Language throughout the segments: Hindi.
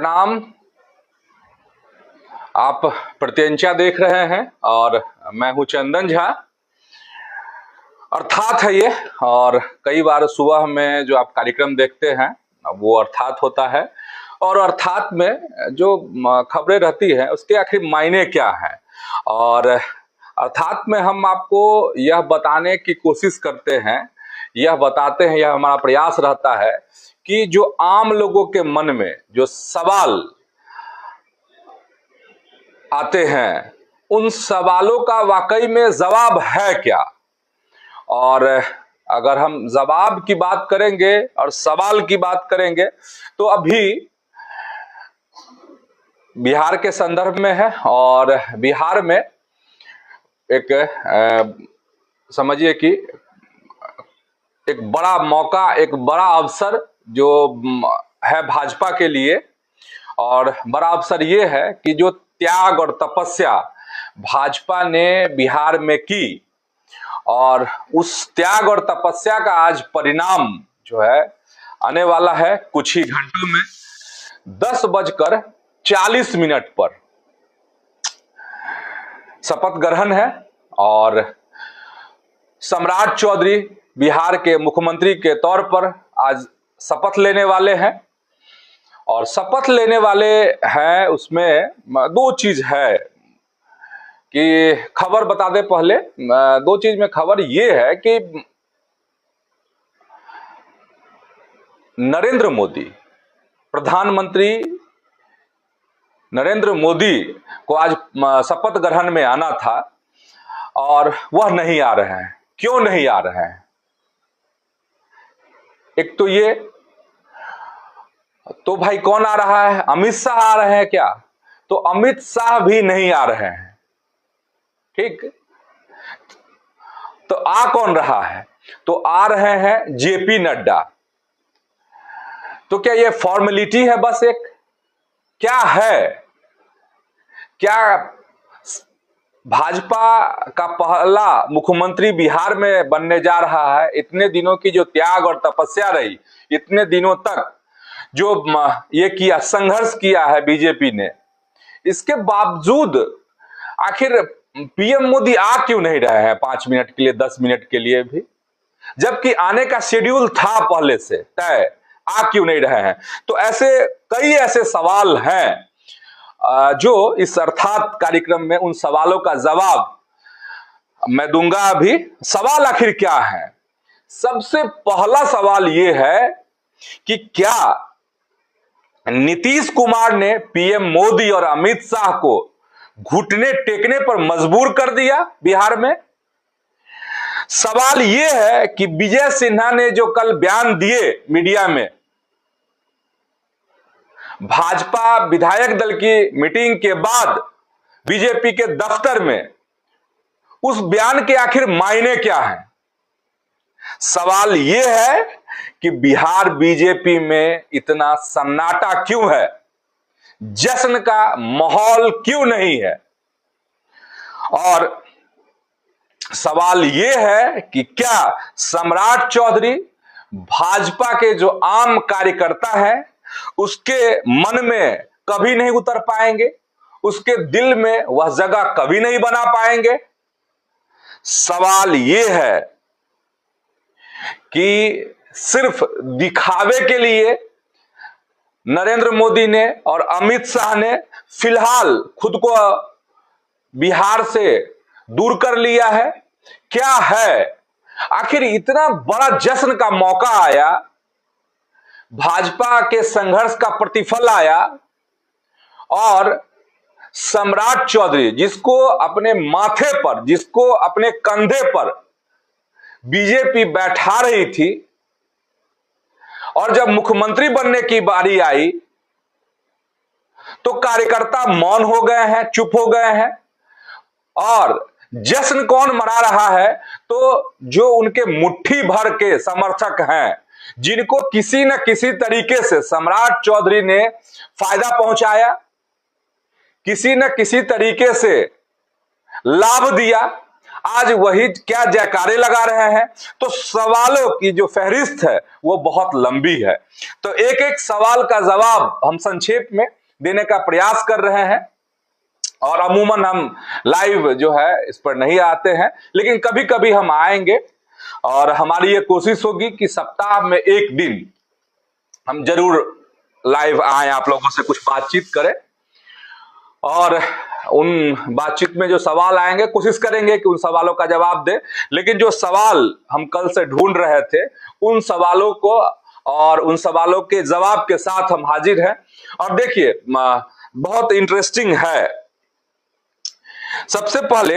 प्रणाम। आप प्रत्यंचा देख रहे हैं और मैं हूं चंदन झा। अर्थात है ये, और कई बार सुबह में जो आप कार्यक्रम देखते हैं वो अर्थात होता है, और अर्थात में जो खबरें रहती हैं उसके आखिर मायने क्या है। और अर्थात में हम आपको यह बताने की कोशिश करते हैं, यह बताते हैं, यह हमारा प्रयास रहता है कि जो आम लोगों के मन में जो सवाल आते हैं उन सवालों का वाकई में जवाब है क्या। और अगर हम जवाब की बात करेंगे और सवाल की बात करेंगे तो अभी बिहार के संदर्भ में है, और बिहार में एक समझिए कि एक बड़ा मौका, एक बड़ा अवसर जो है भाजपा के लिए। और बड़ा अवसर ये है कि जो त्याग और तपस्या भाजपा ने बिहार में की, और उस त्याग और तपस्या का आज परिणाम जो है आने वाला है कुछ ही घंटों में। 10:40 पर शपथ ग्रहण है, और सम्राट चौधरी बिहार के मुख्यमंत्री के तौर पर आज शपथ लेने वाले हैं। और शपथ लेने वाले हैं, उसमें दो चीज है कि खबर बता दे पहले। दो चीज में खबर ये है कि नरेंद्र मोदी, प्रधानमंत्री नरेंद्र मोदी को आज शपथ ग्रहण में आना था और वह नहीं आ रहे हैं। क्यों नहीं आ रहे हैं? एक तो ये, तो भाई कौन आ रहा है? अमित शाह आ रहे हैं क्या? तो अमित शाह भी नहीं आ रहे हैं। ठीक, तो आ कौन रहा है? तो आ रहे हैं जेपी नड्डा। तो क्या ये फॉर्मेलिटी है बस एक? क्या है? क्या भाजपा का पहला मुख्यमंत्री बिहार में बनने जा रहा है? इतने दिनों की जो त्याग और तपस्या रही, इतने दिनों तक जो ये किया, संघर्ष किया है बीजेपी ने, इसके बावजूद आखिर पीएम मोदी आ क्यों नहीं रहे हैं 5 मिनट के लिए, 10 मिनट के लिए भी, जबकि आने का शेड्यूल था पहले से तय? आ क्यों नहीं रहे हैं? तो ऐसे कई ऐसे सवाल हैं जो इस अर्थात कार्यक्रम में, उन सवालों का जवाब मैं दूंगा। अभी सवाल आखिर क्या है? सबसे पहला सवाल यह है कि क्या नीतीश कुमार ने पीएम मोदी और अमित शाह को घुटने टेकने पर मजबूर कर दिया बिहार में? सवाल यह है कि विजय सिन्हा ने जो कल बयान दिए मीडिया में, भाजपा विधायक दल की मीटिंग के बाद बीजेपी के दफ्तर में, उस बयान के आखिर मायने क्या हैं? सवाल यह है कि बिहार बीजेपी में इतना सन्नाटा क्यों है? जश्न का माहौल क्यों नहीं है? और सवाल यह है कि क्या सम्राट चौधरी भाजपा के जो आम कार्यकर्ता हैं उसके मन में कभी नहीं उतर पाएंगे, उसके दिल में वह जगह कभी नहीं बना पाएंगे? सवाल यह है कि सिर्फ दिखावे के लिए नरेंद्र मोदी ने और अमित शाह ने फिलहाल खुद को बिहार से दूर कर लिया है। क्या है आखिर? इतना बड़ा जश्न का मौका आया, भाजपा के संघर्ष का प्रतिफल आया, और सम्राट चौधरी जिसको अपने माथे पर, जिसको अपने कंधे पर बीजेपी बैठा रही थी, और जब मुख्यमंत्री बनने की बारी आई तो कार्यकर्ता मौन हो गए हैं, चुप हो गए हैं। और जश्न कौन मना रहा है? तो जो उनके मुट्ठी भर के समर्थक हैं, जिनको किसी न किसी तरीके से सम्राट चौधरी ने फायदा पहुंचाया, किसी न किसी तरीके से लाभ दिया, आज वही क्या जयकारे लगा रहे हैं। तो सवालों की जो फहरिस्त है वो बहुत लंबी है। तो एक एक सवाल का जवाब हम संक्षेप में देने का प्रयास कर रहे हैं। और अमूमन हम लाइव जो है इस पर नहीं आते हैं, लेकिन कभी कभी हम आएंगे और हमारी ये कोशिश होगी कि सप्ताह में एक दिन हम जरूर लाइव आए, आप लोगों से कुछ बातचीत करें और उन बातचीत में जो सवाल आएंगे कोशिश करेंगे कि उन सवालों का जवाब दे। लेकिन जो सवाल हम कल से ढूंढ रहे थे उन सवालों को और उन सवालों के जवाब के साथ हम हाजिर हैं। और देखिए बहुत इंटरेस्टिंग है। सबसे पहले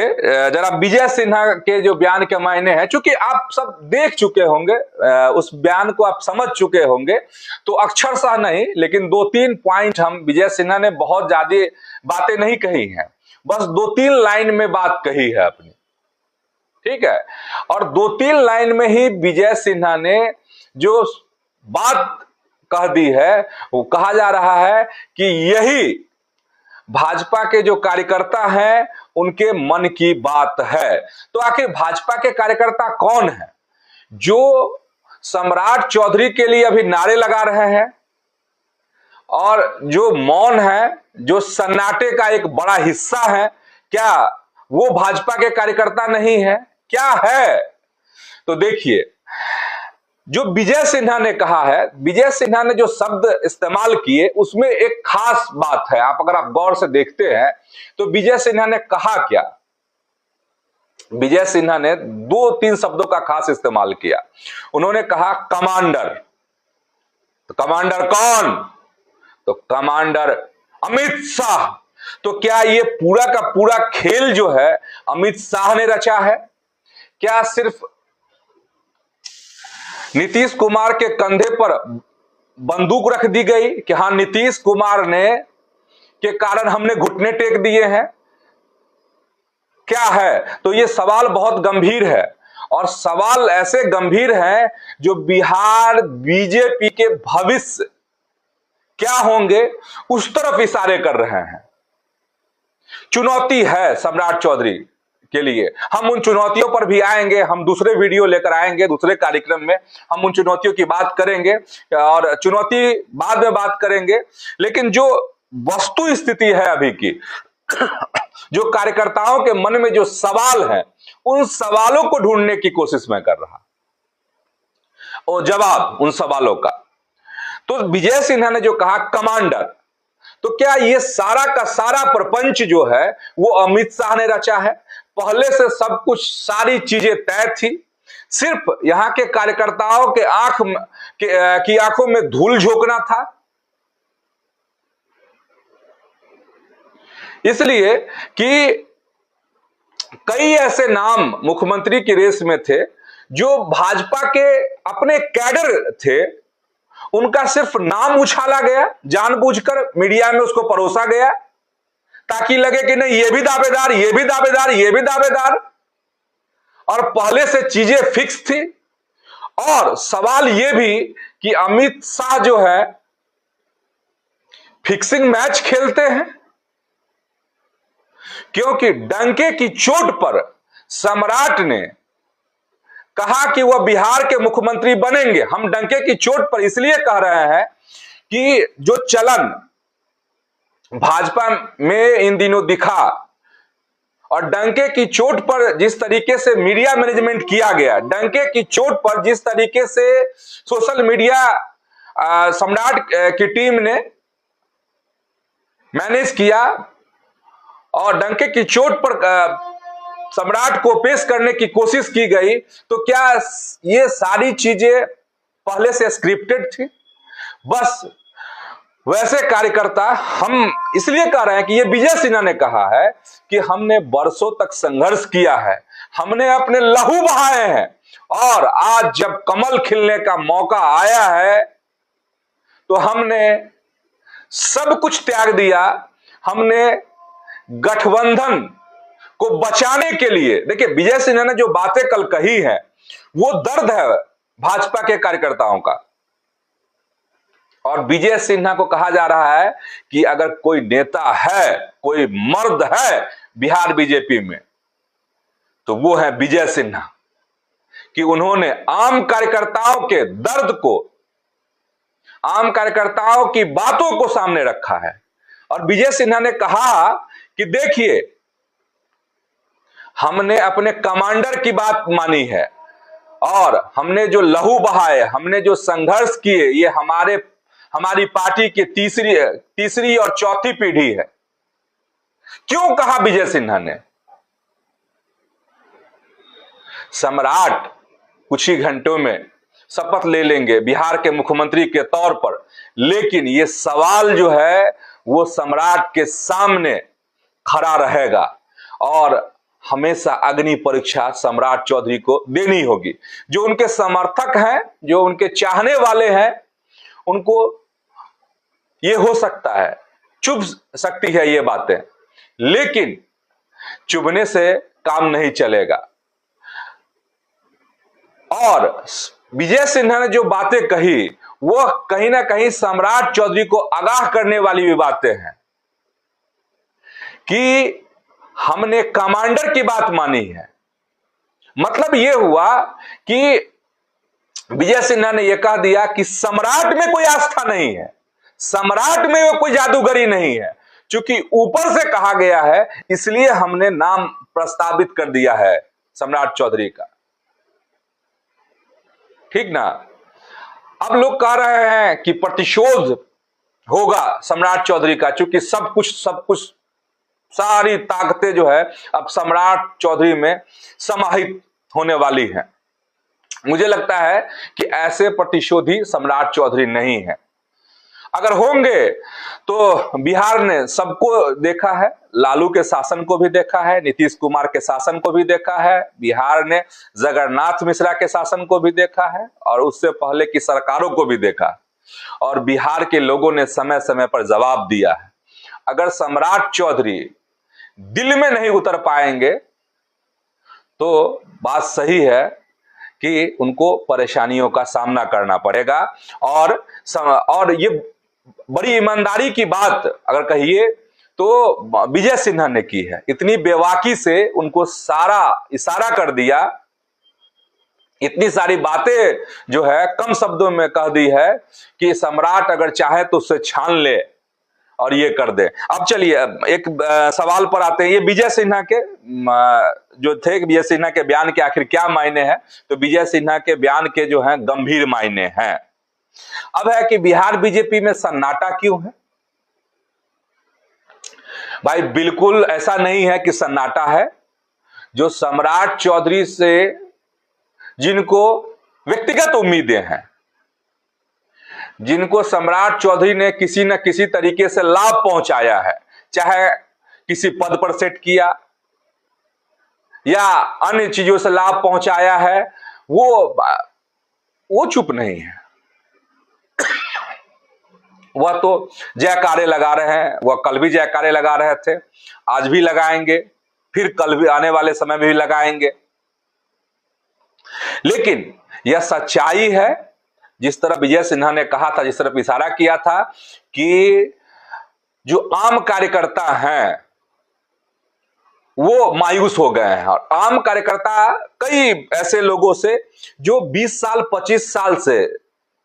जरा विजय सिन्हा के जो बयान के मायने हैं, चूंकि आप सब देख चुके होंगे, उस बयान को आप समझ चुके होंगे, तो अक्षरशः नहीं लेकिन 2-3 पॉइंट हम विजय सिन्हा ने बहुत ज्यादा बातें नहीं कही हैं, बस 2-3 लाइन में बात कही है अपनी, ठीक है। और 2-3 लाइन में ही विजय सिन्हा ने जो बात कह दी है वो कहा जा रहा है कि यही भाजपा के जो कार्यकर्ता हैं उनके मन की बात है। तो आखिर भाजपा के कार्यकर्ता कौन है जो सम्राट चौधरी के लिए अभी नारे लगा रहे हैं और जो मौन है, जो सन्नाटे का एक बड़ा हिस्सा है, क्या वो भाजपा के कार्यकर्ता नहीं है? क्या है? तो देखिए जो विजय सिन्हा ने कहा है, विजय सिन्हा ने जो शब्द इस्तेमाल किए उसमें एक खास बात है। आप अगर आप गौर से देखते हैं तो विजय सिन्हा ने कहा क्या, विजय सिन्हा ने 2-3 शब्दों का खास इस्तेमाल किया। उन्होंने कहा कमांडर। तो कमांडर कौन? तो कमांडर अमित शाह। तो क्या ये पूरा का पूरा खेल जो है अमित शाह ने रचा है? क्या सिर्फ नीतीश कुमार के कंधे पर बंदूक रख दी गई कि हां नीतीश कुमार ने के कारण हमने घुटने टेक दिए हैं? क्या है? तो ये सवाल बहुत गंभीर है और सवाल ऐसे गंभीर हैं जो बिहार बीजेपी के भविष्य क्या होंगे उस तरफ इशारे कर रहे हैं। चुनौती है सम्राट चौधरी के लिए। हम उन चुनौतियों पर भी आएंगे, हम दूसरे वीडियो लेकर आएंगे, दूसरे कार्यक्रम में हम उन चुनौतियों की बात करेंगे और चुनौती बाद में बात करेंगे। लेकिन जो वस्तु स्थिति है अभी की, जो कार्यकर्ताओं के मन में जो सवाल है उन सवालों को ढूंढने की कोशिश मैं कर रहा और जवाब उन सवालों का। तो विजय सिन्हा ने जो कहा कमांडर, तो क्या ये सारा का सारा प्रपंच जो है वो अमित शाह ने रचा है? पहले से सब कुछ सारी चीजें तय थी, सिर्फ यहां के कार्यकर्ताओं के की आंखों में धूल झोंकना था। इसलिए कि कई ऐसे नाम मुख्यमंत्री की रेस में थे जो भाजपा के अपने कैडर थे, उनका सिर्फ नाम उछाला गया, जानबूझकर मीडिया में उसको परोसा गया ताकि लगे कि नहीं ये भी दावेदार, ये भी दावेदार, ये भी दावेदार, और पहले से चीजें फिक्स थी। और सवाल यह भी कि अमित शाह जो है फिक्सिंग मैच खेलते हैं, क्योंकि डंके की चोट पर सम्राट ने कहा कि वह बिहार के मुख्यमंत्री बनेंगे। हम डंके की चोट पर इसलिए कह रहे हैं कि जो चलन भाजपा में इन दिनों दिखा और डंके की चोट पर जिस तरीके से मीडिया मैनेजमेंट किया गया, डंके की चोट पर जिस तरीके से सोशल मीडिया सम्राट की टीम ने मैनेज किया और डंके की चोट पर सम्राट को पेश करने की कोशिश की गई, तो क्या ये सारी चीजें पहले से स्क्रिप्टेड थी? बस वैसे कार्यकर्ता हम इसलिए कह रहे हैं कि ये विजय सिन्हा ने कहा है कि हमने बरसों तक संघर्ष किया है, हमने अपने लहू बहाए हैं और आज जब कमल खिलने का मौका आया है तो हमने सब कुछ त्याग दिया। हमने गठबंधन को बचाने के लिए, देखिए विजय सिन्हा ने जो बातें कल कही है वो दर्द है भाजपा के कार्यकर्ताओं का। और विजय सिन्हा को कहा जा रहा है कि अगर कोई नेता है, कोई मर्द है बिहार बीजेपी में, तो वो है विजय सिन्हा, कि उन्होंने आम कार्यकर्ताओं के दर्द को, आम कार्यकर्ताओं की बातों को सामने रखा है। और विजय सिन्हा ने कहा कि देखिए, हमने अपने कमांडर की बात मानी है और हमने जो लहू बहाए, हमने जो संघर्ष किए, ये हमारी पार्टी की तीसरी और चौथी पीढ़ी है। क्यों कहा विजय सिन्हा ने? सम्राट कुछ ही घंटों में शपथ ले लेंगे बिहार के मुख्यमंत्री के तौर पर, लेकिन ये सवाल जो है वो सम्राट के सामने खड़ा रहेगा और हमेशा अग्नि परीक्षा सम्राट चौधरी को देनी होगी। जो उनके समर्थक हैं, जो उनके चाहने वाले हैं, उनको ये हो सकता है, चुभ सकती है ये बातें, लेकिन चुभने से काम नहीं चलेगा। और विजय सिन्हा ने जो बातें कही वो कहीं ना कहीं सम्राट चौधरी को आगाह करने वाली भी बातें हैं कि हमने कमांडर की बात मानी है। मतलब यह हुआ कि विजय सिन्हा ने यह कह दिया कि सम्राट में कोई आस्था नहीं है, सम्राट में कोई जादूगरी नहीं है, क्योंकि ऊपर से कहा गया है इसलिए हमने नाम प्रस्तावित कर दिया है सम्राट चौधरी का। ठीक ना? अब लोग कह रहे हैं कि प्रतिशोध होगा सम्राट चौधरी का, क्योंकि सब कुछ सारी ताकतें जो है अब सम्राट चौधरी में समाहित होने वाली हैं। मुझे लगता है कि ऐसे प्रतिशोधी सम्राट चौधरी नहीं है। अगर होंगे तो बिहार ने सबको देखा है, लालू के शासन को भी देखा है, नीतीश कुमार के शासन को भी देखा है, बिहार ने जगन्नाथ मिश्रा के शासन को भी देखा है और उससे पहले की सरकारों को भी देखा, और बिहार के लोगों ने समय समय पर जवाब दिया है। अगर सम्राट चौधरी दिल में नहीं उतर पाएंगे तो बात सही है कि उनको परेशानियों का सामना करना पड़ेगा। और ये बड़ी ईमानदारी की बात अगर कहिए तो विजय सिन्हा ने की है। इतनी बेवाकी से उनको सारा इशारा कर दिया, इतनी सारी बातें जो है कम शब्दों में कह दी है कि सम्राट अगर चाहे तो उससे छान ले और ये कर दे। अब चलिए एक सवाल पर आते हैं। ये विजय सिन्हा के जो थे, विजय सिन्हा के बयान के आखिर क्या मायने हैं? तो विजय सिन्हा के बयान के जो हैं गंभीर मायने हैं। अब है कि बिहार बीजेपी में सन्नाटा क्यों है? भाई बिल्कुल ऐसा नहीं है कि सन्नाटा है। जो सम्राट चौधरी से जिनको व्यक्तिगत उम्मीदें हैं, जिनको सम्राट चौधरी ने किसी न किसी तरीके से लाभ पहुंचाया है, चाहे किसी पद पर सेट किया या अन्य चीजों से लाभ पहुंचाया है, वो चुप नहीं है। वह तो जयकारे लगा रहे हैं, वह कल भी जयकारे लगा रहे थे, आज भी लगाएंगे, फिर कल भी आने वाले समय में भी लगाएंगे। लेकिन यह सच्चाई है, जिस तरह विजय सिन्हा ने कहा था, जिस तरफ इशारा किया था कि जो आम कार्यकर्ता हैं वो मायूस हो गए हैं। और आम कार्यकर्ता कई ऐसे लोगों से जो 20 साल 25 साल से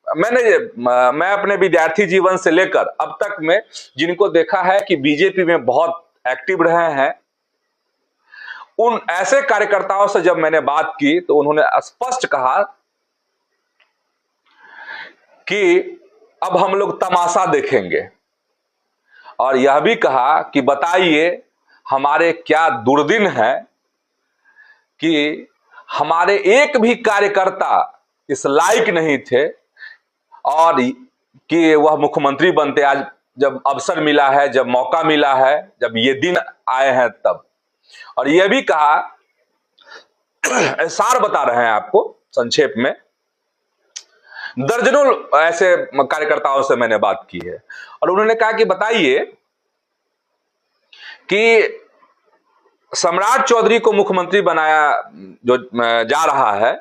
मैं अपने विद्यार्थी जीवन से लेकर अब तक में जिनको देखा है कि बीजेपी में बहुत एक्टिव रहे हैं, उन ऐसे कार्यकर्ताओं से जब मैंने बात की तो उन्होंने स्पष्ट कहा कि अब हम लोग तमाशा देखेंगे, और यह भी कहा कि बताइए हमारे क्या दुर्दिन है कि हमारे एक भी कार्यकर्ता इस लायक नहीं थे और कि वह मुख्यमंत्री बनते। आज जब अवसर मिला है, जब मौका मिला है, जब ये दिन आए हैं तब। और यह भी कहा, सार बता रहे हैं आपको संक्षेप में, दर्जनों ऐसे कार्यकर्ताओं से मैंने बात की है और उन्होंने कहा कि बताइए कि सम्राट चौधरी को मुख्यमंत्री बनाया जो जा रहा है,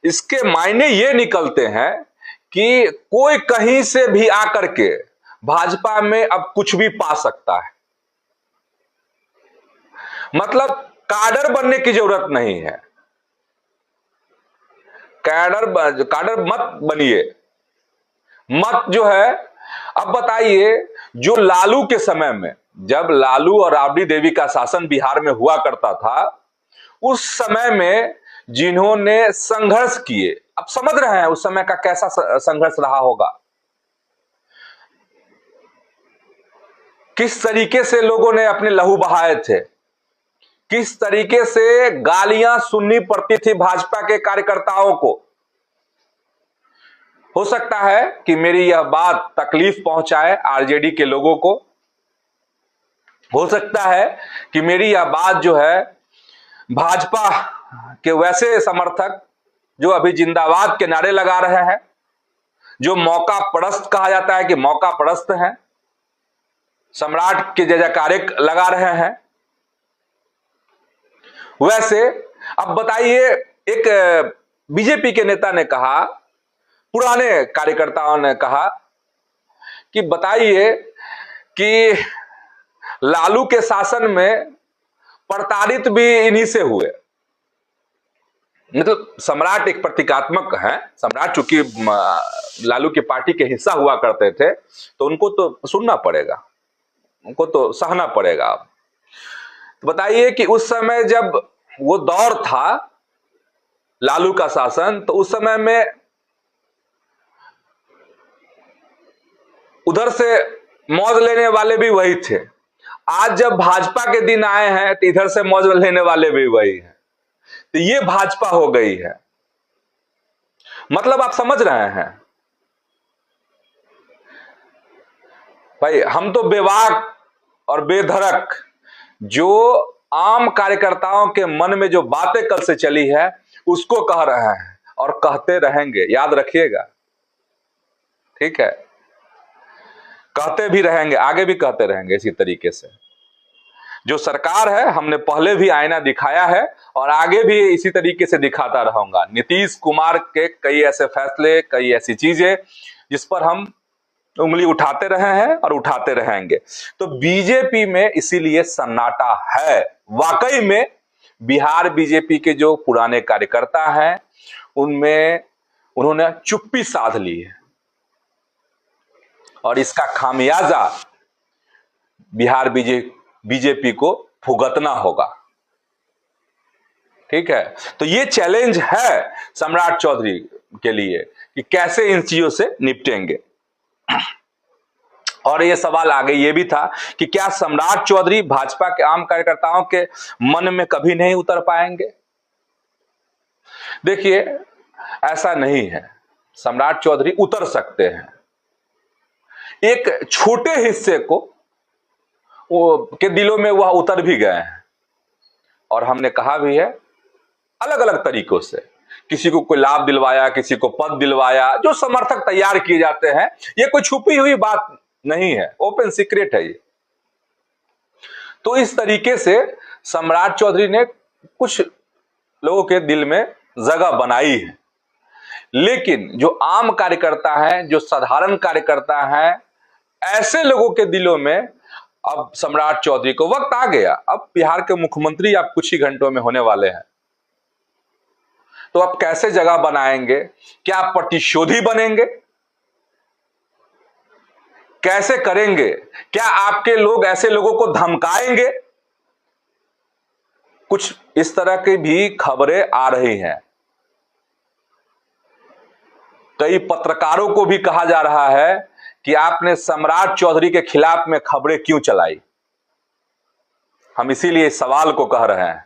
इसके मायने ये निकलते हैं कि कोई कहीं से भी आकर के भाजपा में अब कुछ भी पा सकता है। मतलब काडर बनने की जरूरत नहीं है। काडर मत बनिए, मत जो है। अब बताइए, जो लालू के समय में, जब लालू और राबड़ी देवी का शासन बिहार में हुआ करता था, उस समय में जिन्होंने संघर्ष किए, अब समझ रहे हैं उस समय का कैसा संघर्ष रहा होगा, किस तरीके से लोगों ने अपने लहू बहाए थे, किस तरीके से गालियां सुननी पड़ती थी भाजपा के कार्यकर्ताओं को। हो सकता है कि मेरी यह बात तकलीफ पहुंचाए आरजेडी के लोगों को, हो सकता है कि मेरी यह बात जो है भाजपा के वैसे समर्थक जो अभी जिंदाबाद के नारे लगा रहे हैं, जो मौका परस्त कहा जाता है कि मौका परस्त हैं, सम्राट के जयजयकारे लगा रहे हैं, वैसे अब बताइए, एक बीजेपी के नेता ने कहा, पुराने कार्यकर्ताओं ने कहा कि बताइए कि लालू के शासन में प्रताड़ित भी इन्हीं से हुए। मतलब सम्राट एक प्रतीकात्मक है, सम्राट चूंकि लालू की पार्टी के हिस्सा हुआ करते थे, तो उनको तो सुनना पड़ेगा, उनको तो सहना पड़ेगा। तो बताइए कि उस समय जब वो दौर था लालू का शासन, तो उस समय में उधर से मौज लेने वाले भी वही थे। आज जब भाजपा के दिन आए हैं तो इधर से मौज लेने वाले भी वही हैं। तो ये भाजपा हो गई है। मतलब आप समझ रहे हैं भाई, हम तो बेबाक और बेधड़क जो आम कार्यकर्ताओं के मन में जो बातें कल से चली है उसको कह रहे हैं और कहते रहेंगे, याद रखिएगा, ठीक है? कहते भी रहेंगे, आगे भी कहते रहेंगे इसी तरीके से। जो सरकार है, हमने पहले भी आईना दिखाया है और आगे भी इसी तरीके से दिखाता रहूंगा। नीतीश कुमार के कई ऐसे फैसले, कई ऐसी चीजें जिस पर हम उंगली उठाते रहे हैं और उठाते रहेंगे। तो बीजेपी में इसीलिए सन्नाटा है। वाकई में बिहार बीजेपी के जो पुराने कार्यकर्ता हैं उनमें उन्होंने चुप्पी साध ली है और इसका खामियाजा बिहार बीजेपी को भुगतना होगा, ठीक है? तो ये चैलेंज है सम्राट चौधरी के लिए कि कैसे इन चीजों से निपटेंगे। और ये सवाल आगे ये भी था कि क्या सम्राट चौधरी भाजपा के आम कार्यकर्ताओं के मन में कभी नहीं उतर पाएंगे? देखिए, ऐसा नहीं है, सम्राट चौधरी उतर सकते हैं। एक छोटे हिस्से को के दिलों में वह उतर भी गए हैं और हमने कहा भी है अलग अलग तरीकों से। किसी को कोई लाभ दिलवाया, किसी को पद दिलवाया, जो समर्थक तैयार किए जाते हैं, ये कोई छुपी हुई बात नहीं है, ओपन सीक्रेट है ये। तो इस तरीके से सम्राट चौधरी ने कुछ लोगों के दिल में जगह बनाई है, लेकिन जो आम कार्यकर्ता हैं, जो साधारण कार्यकर्ता हैं, ऐसे लोगों के दिलों में अब सम्राट चौधरी को वक्त आ गया। अब बिहार के मुख्यमंत्री आप कुछ ही घंटों में होने वाले हैं, तो आप कैसे जगह बनाएंगे? क्या आप प्रतिशोधी बनेंगे? कैसे करेंगे? क्या आपके लोग ऐसे लोगों को धमकाएंगे? कुछ इस तरह की भी खबरें आ रही हैं। कई पत्रकारों को भी कहा जा रहा है कि आपने सम्राट चौधरी के खिलाफ में खबरें क्यों चलाई? हम इसीलिए इस सवाल को कह रहे हैं।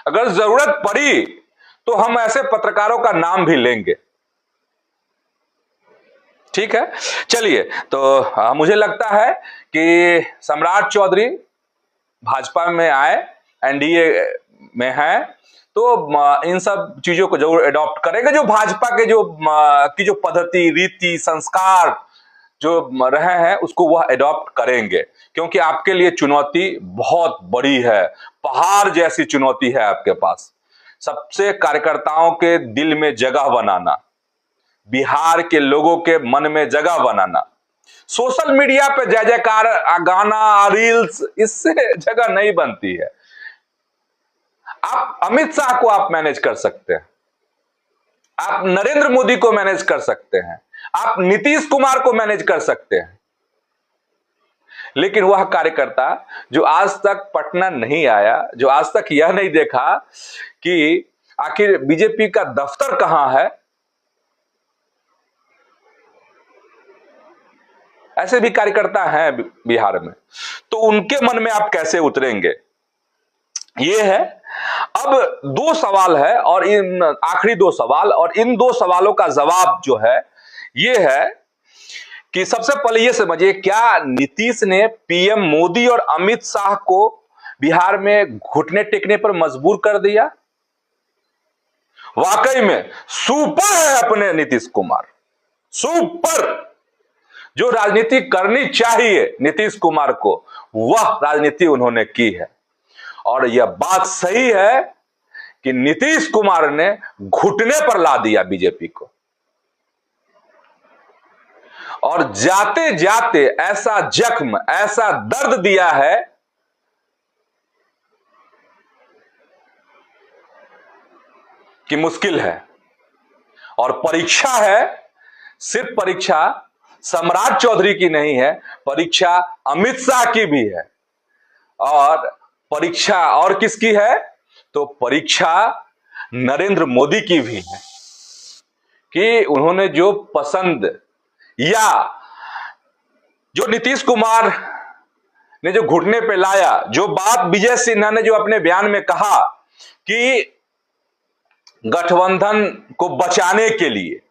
अगर जरूरत पड़ी तो हम ऐसे पत्रकारों का नाम भी लेंगे, ठीक है? चलिए, तो मुझे लगता है कि सम्राट चौधरी भाजपा में आए, एनडीए में हैं, तो इन सब चीजों को जरूर अडॉप्ट करेंगे। जो भाजपा के जो पद्धति, रीति, संस्कार जो रहे हैं उसको वह अडॉप्ट करेंगे, क्योंकि आपके लिए चुनौती बहुत बड़ी है, पहाड़ जैसी चुनौती है आपके पास। सबसे कार्यकर्ताओं के दिल में जगह बनाना, बिहार के लोगों के मन में जगह बनाना। सोशल मीडिया पे जय जयकार, गाना, रील्स, इससे जगह नहीं बनती है। आप अमित शाह को आप मैनेज कर सकते हैं, आप नरेंद्र मोदी को मैनेज कर सकते हैं, आप नीतीश कुमार को मैनेज कर सकते हैं, लेकिन वह कार्यकर्ता जो आज तक पटना नहीं आया, जो आज तक यह नहीं देखा कि आखिर बीजेपी का दफ्तर कहां है, ऐसे भी कार्यकर्ता हैं बिहार में, तो उनके मन में आप कैसे उतरेंगे? ये है। अब दो सवाल है और इन आखिरी दो सवाल, और इन दो सवालों का जवाब जो है ये है कि सबसे पहले ये समझिए, क्या नीतीश ने पीएम मोदी और अमित शाह को बिहार में घुटने टेकने पर मजबूर कर दिया? वाकई में सुपर है अपने नीतीश कुमार, सुपर। जो राजनीति करनी चाहिए नीतीश कुमार को, वह राजनीति उन्होंने की है। और यह बात सही है कि नीतीश कुमार ने घुटने पर ला दिया बीजेपी को, और जाते जाते ऐसा जख्म, ऐसा दर्द दिया है कि मुश्किल है। और परीक्षा है, सिर्फ परीक्षा सम्राट चौधरी की नहीं है, परीक्षा अमित शाह की भी है। और परीक्षा और किसकी है? तो परीक्षा नरेंद्र मोदी की भी है कि उन्होंने जो पसंद, या जो नीतीश कुमार ने जो घुटने पे लाया, जो बात विजय सिन्हा ने जो अपने बयान में कहा कि गठबंधन को बचाने के लिए,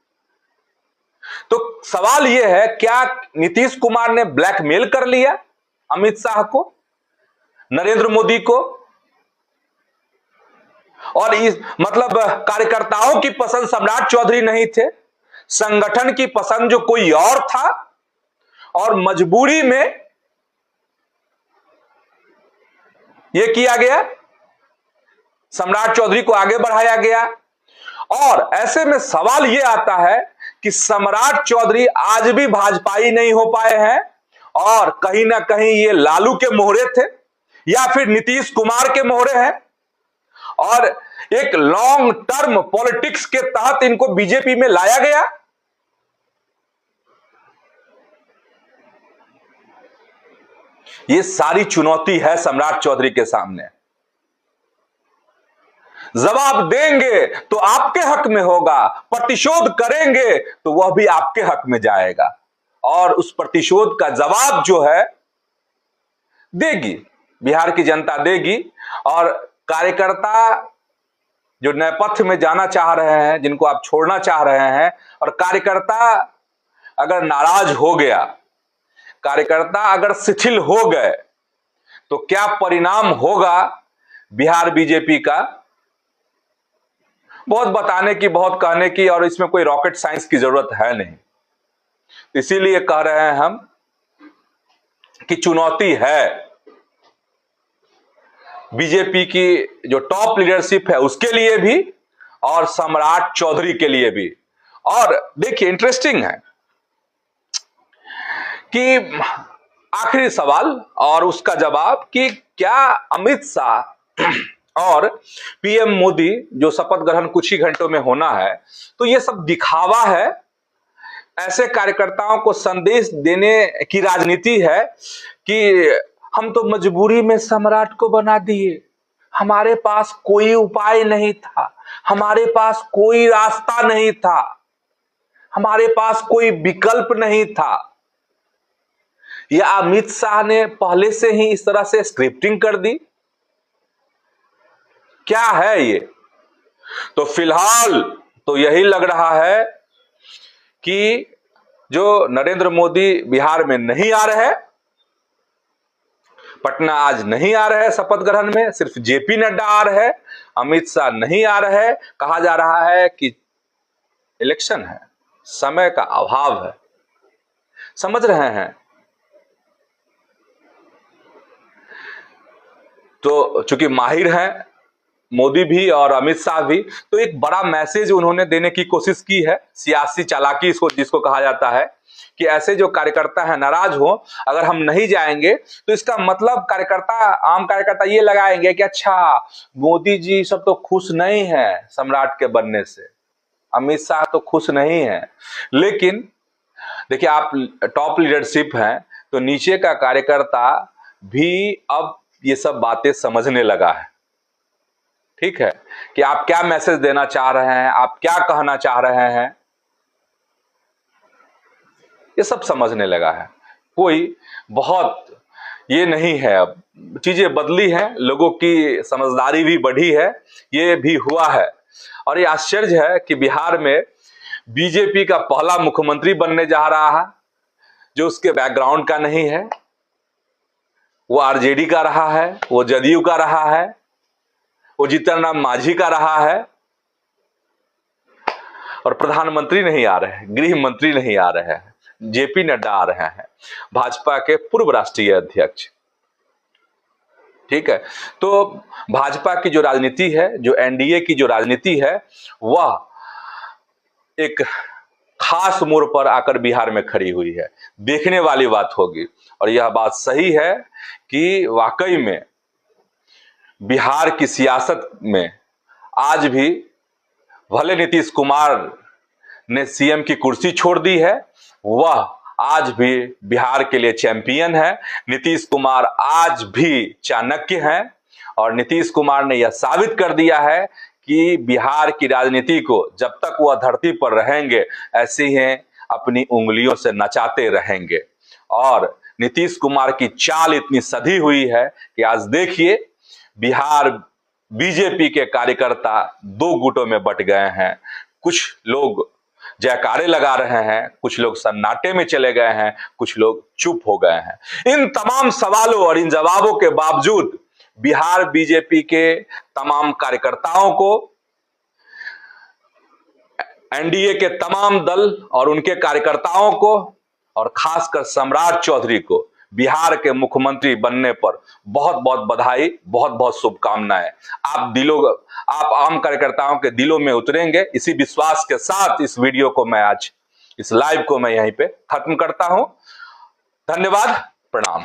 तो सवाल यह है, क्या नीतीश कुमार ने ब्लैकमेल कर लिया अमित शाह को, नरेंद्र मोदी को? और इस मतलब कार्यकर्ताओं की पसंद सम्राट चौधरी नहीं थे, संगठन की पसंद जो कोई और था, और मजबूरी में यह किया गया, सम्राट चौधरी को आगे बढ़ाया गया। और ऐसे में सवाल यह आता है कि सम्राट चौधरी आज भी भाजपाई नहीं हो पाए हैं, और कहीं ना कहीं ये लालू के मोहरे थे या फिर नीतीश कुमार के मोहरे हैं, और एक लॉन्ग टर्म पॉलिटिक्स के तहत इनको बीजेपी में लाया गया। ये सारी चुनौती है सम्राट चौधरी के सामने। जवाब देंगे तो आपके हक में होगा, प्रतिशोध करेंगे तो वह भी आपके हक में जाएगा, और उस प्रतिशोध का जवाब जो है देगी बिहार की जनता देगी। और कार्यकर्ता जो नेपथ्य में जाना चाह रहे हैं, जिनको आप छोड़ना चाह रहे हैं, और कार्यकर्ता अगर नाराज हो गया, कार्यकर्ता अगर शिथिल हो गए, तो क्या परिणाम होगा बिहार बीजेपी का? बहुत बताने की, बहुत कहने की, और इसमें कोई रॉकेट साइंस की जरूरत है नहीं। इसीलिए कह रहे हैं हम कि चुनौती है बीजेपी की जो टॉप लीडरशिप है उसके लिए भी, और सम्राट चौधरी के लिए भी। और देखिए इंटरेस्टिंग है कि आखिरी सवाल और उसका जवाब कि क्या अमित शाह और पीएम मोदी जो शपथ ग्रहण कुछ ही घंटों में होना है, तो ये सब दिखावा है, ऐसे कार्यकर्ताओं को संदेश देने की राजनीति है कि हम तो मजबूरी में सम्राट को बना दिए, हमारे पास कोई उपाय नहीं था, हमारे पास कोई रास्ता नहीं था, हमारे पास कोई विकल्प नहीं था। या अमित शाह ने पहले से ही इस तरह से स्क्रिप्टिंग कर दी? क्या है ये? तो फिलहाल तो यही लग रहा है कि जो नरेंद्र मोदी बिहार में नहीं आ रहे, पटना आज नहीं आ रहे शपथ ग्रहण में, सिर्फ जेपी नड्डा आ रहे, अमित शाह नहीं आ रहे। कहा जा रहा है कि इलेक्शन है, समय का अभाव है, समझ रहे हैं? तो चूंकि माहिर हैं मोदी भी और अमित शाह भी, तो एक बड़ा मैसेज उन्होंने देने की कोशिश की है। सियासी चालाकी इसको जिसको कहा जाता है कि ऐसे जो कार्यकर्ता हैं नाराज हो, अगर हम नहीं जाएंगे तो इसका मतलब आम कार्यकर्ता ये लगाएंगे कि अच्छा मोदी जी सब तो खुश नहीं है सम्राट के बनने से, अमित शाह तो खुश नहीं है। लेकिन देखिए, आप टॉप लीडरशिप हैं तो नीचे का कार्यकर्ता भी अब ये सब बातें समझने लगा है। ठीक है, कि आप क्या मैसेज देना चाह रहे हैं, आप क्या कहना चाह रहे हैं, ये सब समझने लगा है। कोई बहुत ये नहीं है, अब चीजें बदली हैं, लोगों की समझदारी भी बढ़ी है, ये भी हुआ है। और ये आश्चर्य है कि बिहार में बीजेपी का पहला मुख्यमंत्री बनने जा रहा है जो उसके बैकग्राउंड का नहीं है। वो आरजेडी का रहा है, वो जदयू का रहा है, वो जीतन राम मांझी का रहा है, और प्रधानमंत्री नहीं आ रहे हैं, गृह मंत्री नहीं आ रहे हैं, जेपी नड्डा आ रहे हैं, भाजपा के पूर्व राष्ट्रीय अध्यक्ष। ठीक है, तो भाजपा की जो राजनीति है, जो एनडीए की जो राजनीति है, वह एक खास मोड़ पर आकर बिहार में खड़ी हुई है। देखने वाली बात होगी। और यह बात सही है कि वाकई में बिहार की सियासत में आज भी भले नीतीश कुमार ने सीएम की कुर्सी छोड़ दी है, वह आज भी बिहार के लिए चैंपियन है। नीतीश कुमार आज भी चाणक्य हैं और नीतीश कुमार ने यह साबित कर दिया है कि बिहार की राजनीति को जब तक वह धरती पर रहेंगे ऐसे ही अपनी उंगलियों से नचाते रहेंगे। और नीतीश कुमार की चाल इतनी सधी हुई है कि आज देखिए बिहार बीजेपी के कार्यकर्ता दो गुटों में बंट गए हैं। कुछ लोग जयकारे लगा रहे हैं, कुछ लोग सन्नाटे में चले गए हैं, कुछ लोग चुप हो गए हैं। इन तमाम सवालों और इन जवाबों के बावजूद बिहार बीजेपी के तमाम कार्यकर्ताओं को, एनडीए के तमाम दल और उनके कार्यकर्ताओं को, और खासकर सम्राट चौधरी को बिहार के मुख्यमंत्री बनने पर बहुत बहुत बधाई, बहुत बहुत शुभकामनाएं। आप आम कार्यकर्ताओं के दिलों में उतरेंगे, इसी विश्वास के साथ इस वीडियो को मैं आज, इस लाइव को मैं यहीं पे खत्म करता हूं। धन्यवाद, प्रणाम।